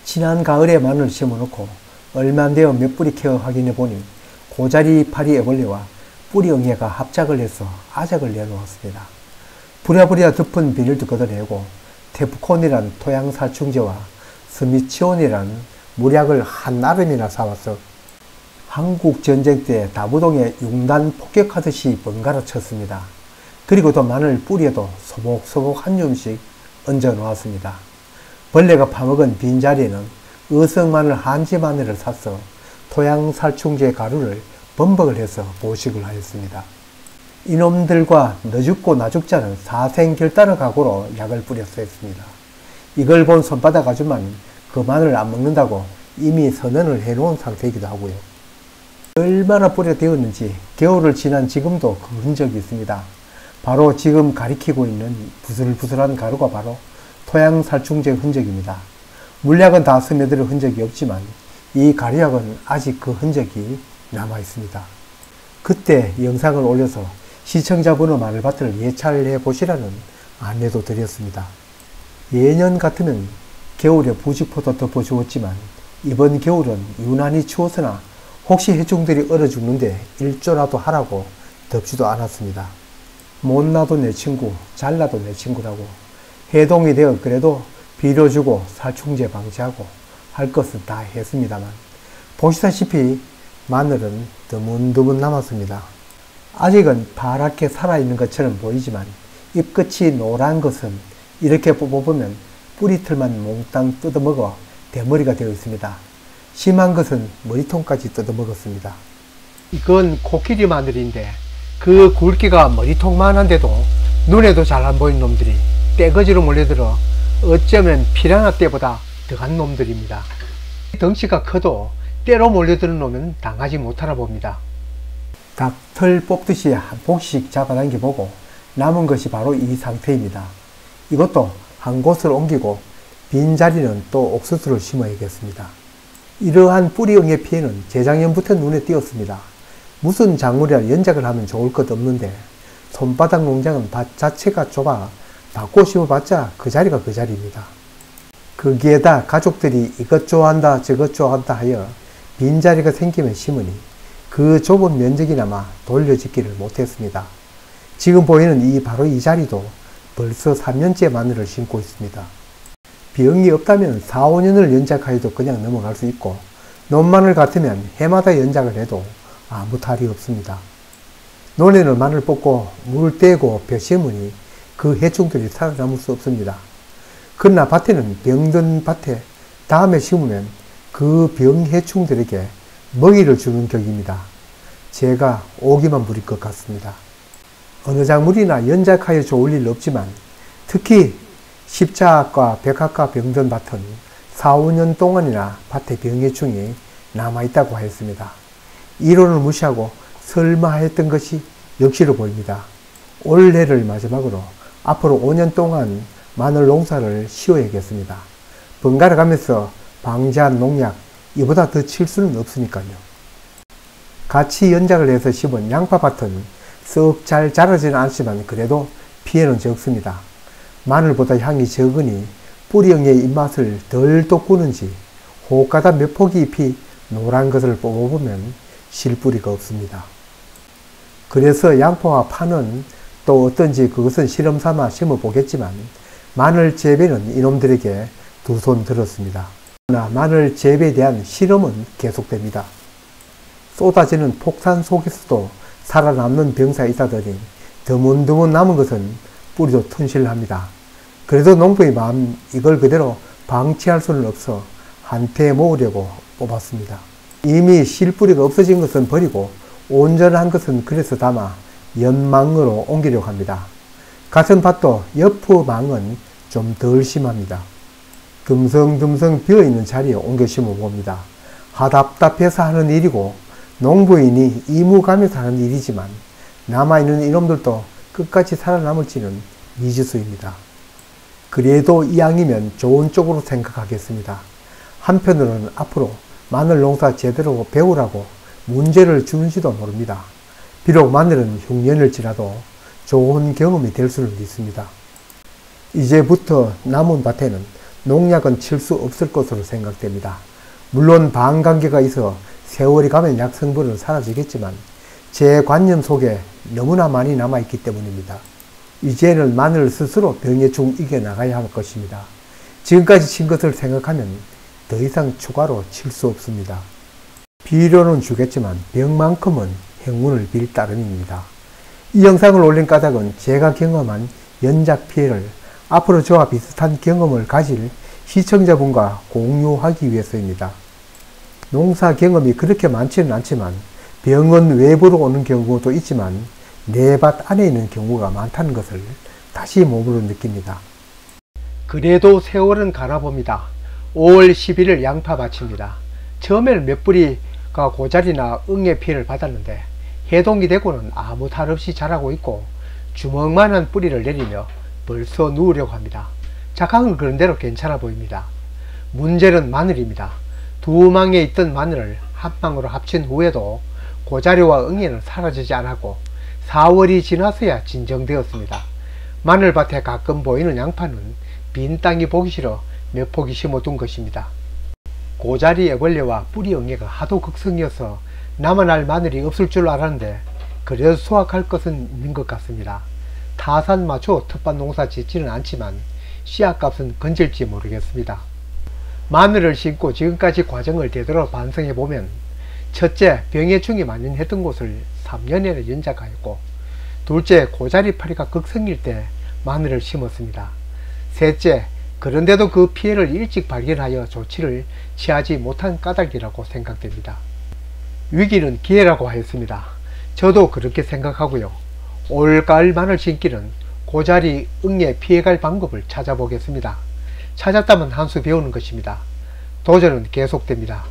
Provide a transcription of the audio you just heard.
지난 가을에 마늘을 심어놓고 얼마 안 되어 몇 뿌리 캐어 확인해 보니 고자리 파리 애벌레와 뿌리 응애가 합작을 해서 아작을 내놓았습니다. 부랴부랴 덮은 비닐도 걷어내고 테프콘이란 토양살충제와 스미치온이란 물약을 한 아름이나 사와서 한국전쟁 때 다부동에 융단 폭격하듯이 번갈아 쳤습니다. 그리고 또 마늘 뿌리에도 소복소복 한 줌씩 얹어 놓았습니다. 벌레가 파먹은 빈자리에는 의성마늘 한지마늘을 사서 토양살충제 가루를 범벅을 해서 보식을 하였습니다. 이놈들과 너 죽고 나 죽자는 사생결단의 각오로 약을 뿌렸어 했습니다. 이걸 본 손바닥 아줌마는 그 마늘을 안 먹는다고 이미 선언을 해놓은 상태이기도 하고요. 얼마나 뿌려대었는지 겨울을 지난 지금도 그 흔적이 있습니다. 바로 지금 가리키고 있는 부슬부슬한 가루가 바로 토양살충제 흔적입니다. 물약은 다 스며들 흔적이 없지만 이 가루약은 아직 그 흔적이 남아 있습니다. 그때 영상을 올려서 시청자분의 마늘밭을 예찰해 보시라는 안내도 드렸습니다. 예년 같으면 겨울에 부직포도 덮어주었지만 이번 겨울은 유난히 추워서나 혹시 해충들이 얼어 죽는데 일조라도 하라고 덮지도 않았습니다. 못나도 내 친구, 잘나도 내 친구라고 해동이 되어 그래도 비료 주고 살충제 방지하고 할 것은 다 했습니다만 보시다시피 마늘은 드문드문 남았습니다. 아직은 파랗게 살아있는 것처럼 보이지만 잎끝이 노란 것은 이렇게 뽑아보면 뿌리털만 몽땅 뜯어먹어 대머리가 되어 있습니다. 심한 것은 머리통까지 뜯어먹었습니다. 이건 코끼리 마늘인데 그 굵기가 머리통만한데도 눈에도 잘 안 보이는 놈들이 떼거지로 몰려들어 어쩌면 피라냐 떼보다 더한 놈들입니다. 덩치가 커도 떼로 몰려드는 놈은 당하지 못하나 봅니다. 닭털 뽑듯이 한 봉씩 잡아당겨보고 남은 것이 바로 이 상태입니다. 이것도 한 곳을 옮기고 빈자리는 또 옥수수를 심어야겠습니다. 이러한 뿌리응애 피해는 재작년부터 눈에 띄었습니다. 무슨 작물이라 연작을 하면 좋을 것 없는데 손바닥 농장은 밭 자체가 좁아 바꿔 심어봤자 그 자리가 그 자리입니다. 거기에다 가족들이 이것 좋아한다 저것 좋아한다 하여 빈자리가 생기면 심으니 그 좁은 면적이나마 돌려짓기를 못했습니다. 지금 보이는 바로 이 자리도 벌써 3년째 마늘을 심고 있습니다. 병이 없다면 4, 5년을 연작하여도 그냥 넘어갈 수 있고 논마늘 같으면 해마다 연작을 해도 아무 탈이 없습니다. 논에는 마늘 뽑고 물 떼고 벼 심으니 그 해충들이 살아남을 수 없습니다. 그러나 밭에는 병든 밭에 다음에 심으면 그 병해충들에게 먹이를 주는 격입니다. 제가 오기만 부릴 것 같습니다. 어느 작물이나 연작하여 좋을 일 없지만 특히 십자학과 백학과 병든 밭은 4, 5년 동안이나 밭에 병해충이 남아있다고 하였습니다. 이론을 무시하고 설마 했던 것이 역시로 보입니다. 올해를 마지막으로 앞으로 5년 동안 마늘 농사를 쉬어야겠습니다. 번갈아 가면서 방제한 농약 이보다 더 칠 수는 없으니까요. 같이 연작을 해서 심은 양파밭은 썩 잘 자라지는 않지만 그래도 피해는 적습니다. 마늘보다 향이 적으니 뿌리응애의 입맛을 덜 돋구는지 호가다 몇 포기 잎이 노란 것을 뽑아보면 실뿌리가 없습니다. 그래서 양파와 파는 또 어떤지 그것은 실험삼아 심어보겠지만 마늘 재배는 이놈들에게 두 손 들었습니다. 그러나 마늘 재배에 대한 실험은 계속됩니다. 쏟아지는 폭탄 속에서도 살아남는 병사이사들이 드문드문 남은 것은 뿌리도 튼실합니다. 그래도 농부의 마음 이걸 그대로 방치할 수는 없어 한테 모으려고 뽑았습니다. 이미 실뿌리가 없어진 것은 버리고 온전한 것은 그래서 담아 연망으로 옮기려고 합니다. 같은 밭도 옆의 망은 좀 덜 심합니다. 듬성듬성 비어있는 자리에 옮겨 심어봅니다. 하답답해서 하는 일이고 농부인이 이무감에서 하는 일이지만 남아있는 이놈들도 끝까지 살아남을지는 미지수입니다. 그래도 이왕이면 좋은 쪽으로 생각하겠습니다. 한편으로는 앞으로 마늘 농사 제대로 배우라고 문제를 주는지도 모릅니다. 비록 마늘은 흉년일지라도 좋은 경험이 될 수는 있습니다. 이제부터 남은 밭에는 농약은 칠 수 없을 것으로 생각됩니다. 물론 반감기가 있어 세월이 가면 약 성분은 사라지겠지만 제 관념 속에 너무나 많이 남아있기 때문입니다. 이제는 마늘 스스로 병의 중 이겨나가야 할 것입니다. 지금까지 친 것을 생각하면 더 이상 추가로 칠 수 없습니다. 비료는 주겠지만 병만큼은 행운을 빌 따름입니다. 이 영상을 올린 까닭은 제가 경험한 연작 피해를 앞으로 저와 비슷한 경험을 가질 시청자분과 공유하기 위해서입니다. 농사 경험이 그렇게 많지는 않지만 병은 외부로 오는 경우도 있지만 내 밭 안에 있는 경우가 많다는 것을 다시 몸으로 느낍니다. 그래도 세월은 가나 봅니다. 5월 11일 양파밭입니다. 처음에는 몇 뿌리가 고자리나 응애 피해를 받았는데 해동이 되고는 아무 탈 없이 자라고 있고 주먹만한 뿌리를 내리며 벌써 누우려고 합니다. 작황은 그런대로 괜찮아 보입니다. 문제는 마늘입니다. 두 망에 있던 마늘을 한 망으로 합친 후에도 고자리와 응애는 사라지지 않았고 4월이 지나서야 진정되었습니다. 마늘밭에 가끔 보이는 양파는 빈 땅이 보기 싫어 몇 포기 심어둔 것입니다. 고자리 애벌레와 뿌리 응애가 하도 극성이어서 남아날 마늘이 없을 줄 알았는데 그래도 수확할 것은 있는 것 같습니다. 타산 맞춰 텃밭 농사 짓지는 않지만 씨앗값은 건질지 모르겠습니다. 마늘을 심고 지금까지 과정을 되돌아 반성해보면 첫째, 병해충이 만연했던 곳을 3년이나 연작하였고 둘째, 고자리파리가 극성일 때 마늘을 심었습니다. 셋째, 그런데도 그 피해를 일찍 발견하여 조치를 취하지 못한 까닭이라고 생각됩니다. 위기는 기회라고 하였습니다. 저도 그렇게 생각하고요. 올가을 마늘 심기는 고자리, 응애 피해갈 방법을 찾아보겠습니다. 찾았다면 한 수 배우는 것입니다. 도전은 계속됩니다.